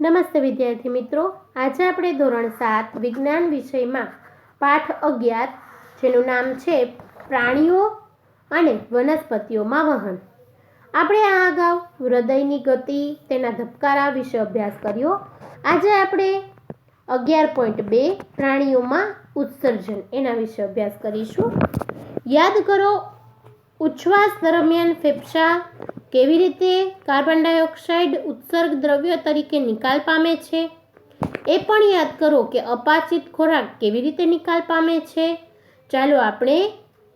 નમસ્તે વિદ્યાર્થી મિત્રો, આજે આપણે ધોરણ 7 વિજ્ઞાન વિષયમાં પાઠ 11 જેનું નામ છે પ્રાણીઓ અને વનસ્પતિઓમાં વહન. આપણે આ અગાઉ હૃદયની ગતિ, તેના ધબકારા વિશે અભ્યાસ કર્યો. આજે આપણે 11.2 પ્રાણીઓમાં ઉત્સર્જન એના વિશે અભ્યાસ કરીશું. યાદ કરો, ઉચ્છ્વાસ દરમિયાન ફેફસા કેવી રીતે કાર્બન ડાયોક્સાઇડ ઉત્સર્ગ દ્રવ્ય તરીકે નિકાલ પામે છે. એ પણ યાદ કરો કે અપાચિત ખોરાક કેવી રીતે નિકાલ પામે છે. ચાલો આપણે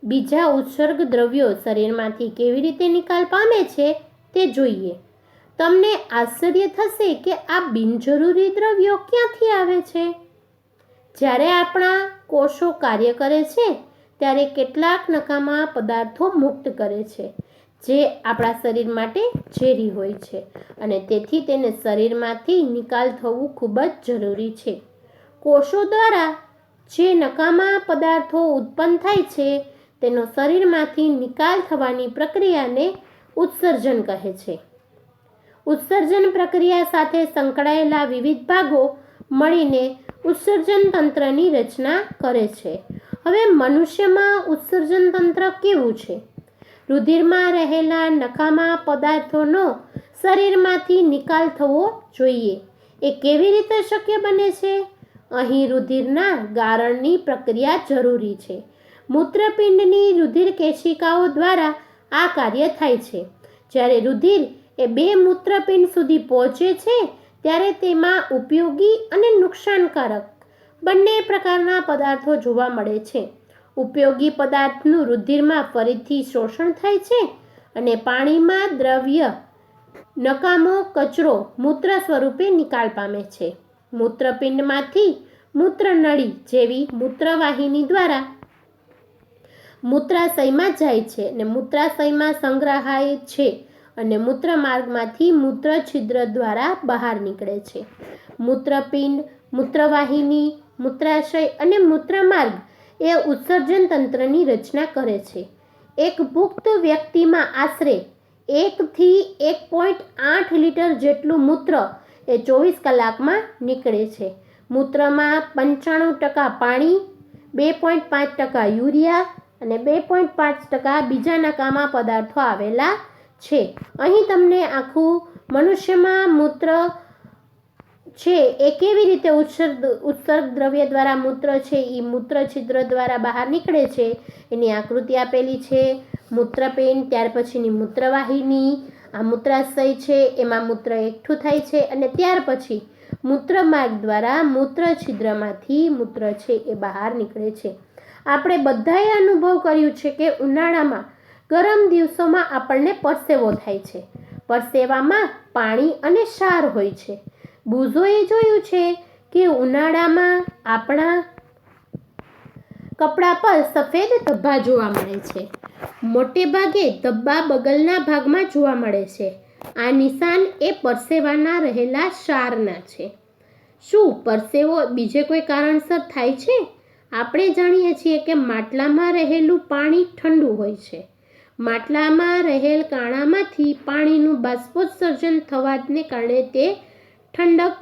બીજા ઉત્સર્ગ દ્રવ્યો શરીરમાંથી કેવી રીતે નિકાલ પામે છે તે જોઈએ. તમને આશ્ચર્ય થશે કે આ બિનજરૂરી દ્રવ્યો ક્યાંથી આવે છે. જ્યારે આપણા કોષો કાર્ય કરે છે ત્યારે કેટલાક નકામા પદાર્થો મુક્ત કરે છે જે આપણા શરીર માટે ઝેરી હોય છે અને તેથી તેને શરીરમાંથી નિકાલ થવું ખૂબ જ જરૂરી છે. કોષો દ્વારા જે નકામા પદાર્થો ઉત્પન્ન થાય છે તેનો શરીરમાંથી નિકાલ થવાની પ્રક્રિયાને ઉત્સર્જન કહે છે. ઉત્સર્જન પ્રક્રિયા સાથે સંકળાયેલા વિવિધ ભાગો મળીને ઉત્સર્જન તંત્રની રચના કરે છે. હવે મનુષ્યમાં ઉત્સર્જન તંત્ર કેવું છે? રુધિરમાં રહેલા નકામા પદાર્થોનો શરીરમાંથી નિકાલ થવો જોઈએ. એ કેવી રીતે શક્ય બને છે? અહીં રુધિરના ગાળણની પ્રક્રિયા જરૂરી છે. મૂત્રપિંડની રુધિર કેશિકાઓ દ્વારા આ કાર્ય થાય છે. જ્યારે રુધિર એ બે મૂત્રપિંડ સુધી પહોંચે છે ત્યારે તેમાં ઉપયોગી અને નુકસાનકારક બંને પ્રકારના પદાર્થો જોવા મળે છે. ઉપયોગી પદાર્થનું રુધિરમાં ફરીથી શોષણ થાય છે અને પાણીમાં દ્રવ્ય નકામો કચરો મૂત્ર સ્વરૂપે નિકાલ પામે છે. મૂત્રપિંડમાંથી મૂત્રનળી જેવી મૂત્રવાહિની દ્વારા મૂત્રાશયમાં જાય છે અને મૂત્રાશયમાં સંગ્રહાય છે અને મૂત્રમાર્ગમાંથી મૂત્ર છિદ્ર દ્વારા બહાર નીકળે છે. મૂત્રપિંડ, મૂત્રવાહિની, મૂત્રાશય અને મૂત્રમાર્ગ એ ઉત્સર્જન તંત્રની રચના કરે છે. એક પુખ્ત વ્યક્તિમાં આશરે 1 થી 1.8 લીટર જેટલું મૂત્ર એ 24 કલાકમાં નીકળે છે. મૂત્રમાં 95% પાણી, 2.5% યુરિયા અને 2.5% બીજા નકામા પદાર્થો આવેલા છે. અહીં તમને આખું મનુષ્યમાં મૂત્ર છે એ કેવી રીતે ઉત્સર્ગ દ્રવ્ય દ્વારા મૂત્ર છે એ મૂત્ર છિદ્ર દ્વારા બહાર નીકળે છે એની આકૃતિ આપેલી છે. મૂત્રપિંડ, ત્યાર પછીની મૂત્રવાહિની, આ મૂત્રાશય છે એમાં મૂત્ર એકઠું થાય છે અને ત્યાર પછી મૂત્રમાર્ગ દ્વારા મૂત્ર છિદ્રમાંથી મૂત્ર છે એ બહાર નીકળે છે. આપણે બધાએ અનુભવ કર્યું છે કે ઉનાળામાં ગરમ દિવસોમાં આપણને પરસેવો થાય છે. પરસેવામાં પાણી અને ક્ષાર હોય છે. બુઝોએ જોયું છે કે ઉનાળામાં આપણા કપડા પર સફેદ ધબ્બા જોવા મળે છે. મોટે ભાગે ધબ્બા બગલના ભાગમાં જોવા મળે છે. આ નિશાન એ પરસેવાના રહેલા ક્ષારના છે. શું પરસેવો બીજે કોઈ કારણસર થાય છે? આપણે જાણીએ છીએ કે માટલામાં રહેલું પાણી ઠંડુ હોય છે. માટલામાં રહેલ કાણામાંથી પાણીનું બાષ્પોત્સર્જન થવાને કારણે તે ઠંડક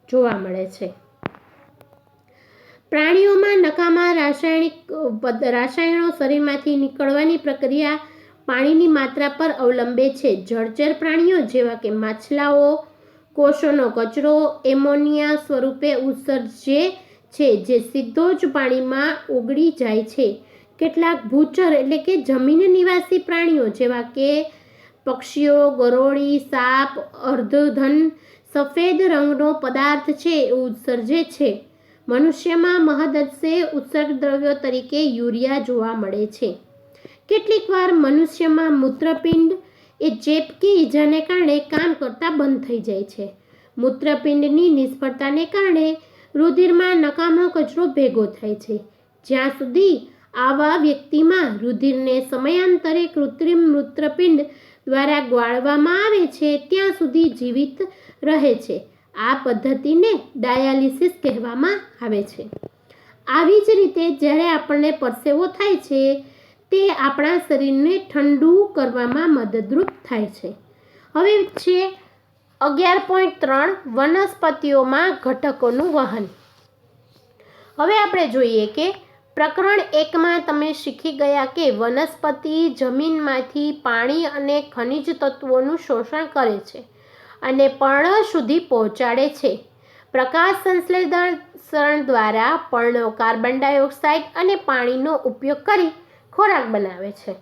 જોવા મળે છે. પ્રાણીઓમાં નકામા રસાયણો શરીરમાંથી નીકળવાની પ્રક્રિયા પાણીની માત્રા પર અવલંબે છે. જળચર પ્રાણીઓ જેવા કે માછલાઓ કોષોનો કચરો એમોનિયા સ્વરૂપે ઉત્સર્જે છે જે સીધો જ પાણીમાં ઓગળી જાય છે. કેટલાક ભૂચર એટલે કે જમીન નિવાસી પ્રાણીઓ જેવા કે પક્ષીઓ, ગરોળી, સાપ, અર્ધધન સફેદ રંગનો પદાર્થ છે એ ઉત્સર્જે છે. મનુષ્યમાં મહદઅંશે ઉત્સર્ગ દ્રવ્યો તરીકે યુરિયા જોવા મળે છે. કેટલીક વાર મનુષ્યમાં મૂત્રપિંડ એ ચેપકી ઈજાને કારણે કામ કરતા બંધ થઈ જાય છે. મૂત્રપિંડની નિષ્ફળતાને કારણે રુધિરમાં નકામો કચરો ભેગો થાય છે. જ્યાં સુધી આવા વ્યક્તિમાં રુધિરને સમયાંતરે કૃત્રિમ મૂત્રપિંડ દ્વારા ગાળવામાં આવે છે ત્યાં સુધી જીવિત રહે છે. આ પદ્ધતિને ડાયાલિસિસ કહેવામાં આવે છે. આવી જ રીતે જ્યારે આપણને પરસેવો થાય છે તે આપણા શરીરને ઠંડુ કરવામાં મદદરૂપ થાય છે. હવે છે 11.3 વનસ્પતિઓમાં ઘટકોનું વહન. હવે આપણે જોઈએ કે પ્રકરણ 1માં તમે શીખી ગયા કે વનસ્પતિ જમીનમાંથી પાણી અને ખનિજ તત્વોનું શોષણ કરે છે અને પર્ણ સુધી પહોંચાડે છે. પ્રકાશ સંશ્લેષણ દ્વારા પર્ણો કાર્બન ડાયોક્સાઇડ અને પાણીનો ઉપયોગ કરી ખોરાક બનાવે છે.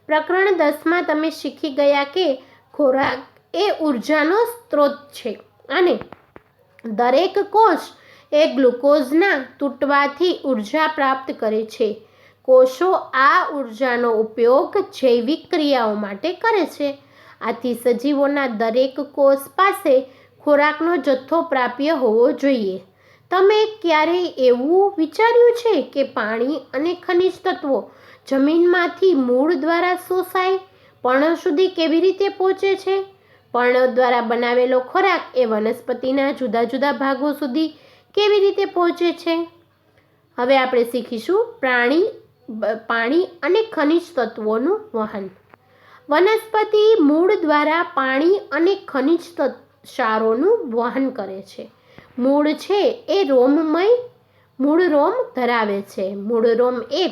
પ્રકરણ 10માં તમે શીખી ગયા કે ખોરાક એ ઉર્જાનો સ્ત્રોત છે અને દરેક કોષ એ ગ્લુકોઝના તૂટવાથી ઉર્જા પ્રાપ્ત કરે છે. કોષો આ ઉર્જાનો ઉપયોગ જૈવિક ક્રિયાઓ માટે કરે છે. આથી સજીવોના દરેક કોષ પાસે ખોરાકનો જથ્થો પ્રાપ્ય હોવો જોઈએ. તમે ક્યારેય એવું વિચાર્યું છે કે પાણી અને ખનિજ તત્વો જમીનમાંથી મૂળ દ્વારા શોષાય પર્ણ સુધી કેવી રીતે પહોંચે છે? પર્ણ દ્વારા બનાવેલો ખોરાક એ વનસ્પતિના જુદા જુદા ભાગો સુધી કેવી રીતે પહોંચે છે? હવે આપણે શીખીશું પાણી અને ખનિજ તત્વોનું વહન. વનસ્પતિ મૂળ દ્વારા પાણી અને ખનિજ ક્ષારોનું વહન કરે છે. મૂળ છે એ મૂળ રોમ ધરાવે છે. મૂળ રોમ એ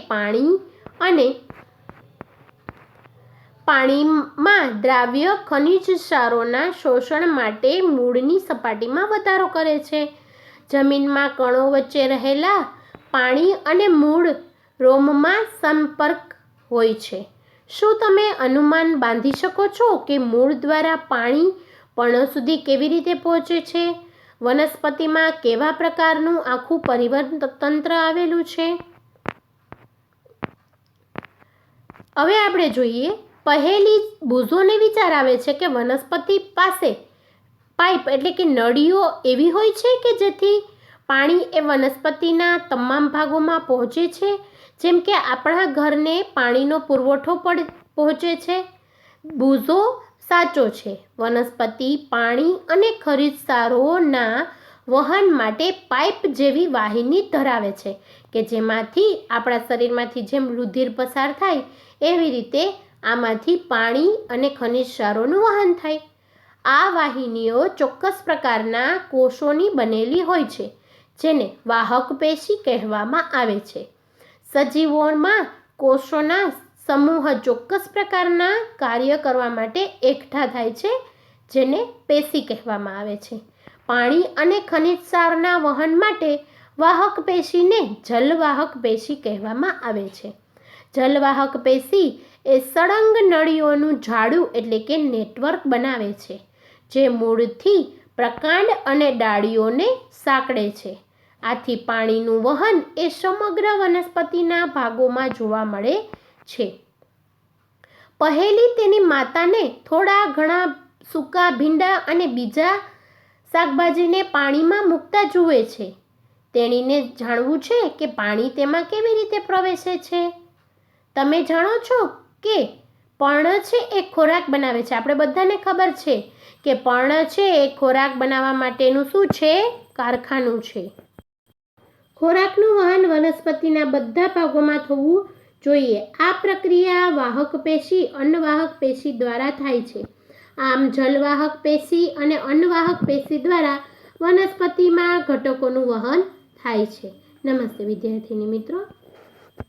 પાણીમાં દ્રાવ્ય ખનિજ ક્ષારોના શોષણ માટે મૂળની સપાટીમાં વધારો કરે છે. જમીનમાં કણો વચ્ચે રહેલા પાણી અને મૂળ રોમમાં સંપર્ક હોય છે. શું તમે અનુમાન બાંધી શકો છો કે મૂળ દ્વારા પાણી પર્ણ સુધી કેવી રીતે પહોંચે છે? વનસ્પતિમાં કેવા પ્રકારનું આખું પરિવહન તંત્ર આવેલું છે? હવે આપણે જોઈએ પહેલી બુઝોને વિચાર આવે છે કે વનસ્પતિ પાસે પાઇપ એટલે કે નળીઓ એવી હોય છે કે જેથી પાણી એ વનસ્પતિના તમામ ભાગોમાં પહોંચે છે, જેમ કે આપણા ઘરને પાણીનો પુરવઠો પહોંચે છે. બુઝો સાચો છે. વનસ્પતિ પાણી અને ખનિજ ક્ષારોના વહન માટે પાઇપ જેવી વાહિની ધરાવે છે કે જેમાંથી આપણા શરીરમાંથી જેમ રુધિર પસાર થાય એવી રીતે આમાંથી પાણી અને ખનિજ ક્ષારોનું વહન થાય. આ વાહિનીઓ ચોક્કસ પ્રકારના કોષોની બનેલી હોય છે જેને વાહક પેશી કહેવામાં આવે છે. સજીવોમાં કોષોના સમૂહ ચોક્કસ પ્રકારના કાર્ય કરવા માટે એકઠા થાય છે જેને પેશી કહેવામાં આવે છે. પાણી અને ખનિજ ક્ષારના વહન માટે વાહક પેશીને જલવાહક પેશી કહેવામાં આવે છે. જલવાહક પેશી એ સળંગ નળીઓનું જાળું એટલે કે નેટવર્ક બનાવે છે જે મૂળથી પ્રકાંડ અને ડાળીઓને સાંકળે છે. આથી પાણીનું વહન એ સમગ્ર વનસ્પતિના ભાગોમાં જોવા મળે છે. પહેલી તેની માતાને થોડા ઘણા સૂકા ભીંડા અને બીજા શાકભાજીને પાણીમાં મૂકતા જુએ છે. તેણીને જાણવું છે કે પાણી તેમાં કેવી રીતે પ્રવેશે છે. તમે જાણો છો કે પર્ણ છે એ ખોરાક બનાવે છે. આપણે બધાને ખબર છે કે પર્ણ છે એ ખોરાક બનાવવા માટેનું શું છે? કારખાનું છે. ખોરાકનું વહન વનસ્પતિના બધા ભાગોમાં થવું જોઈએ. આ પ્રક્રિયા વાહક પેશી અન્નવાહક પેશી દ્વારા થાય છે. આમ જલવાહક પેશી અને અન્નવાહક પેશી દ્વારા વનસ્પતિમાં ઘટકોનું વહન થાય છે. નમસ્તે વિદ્યાર્થીની મિત્રો.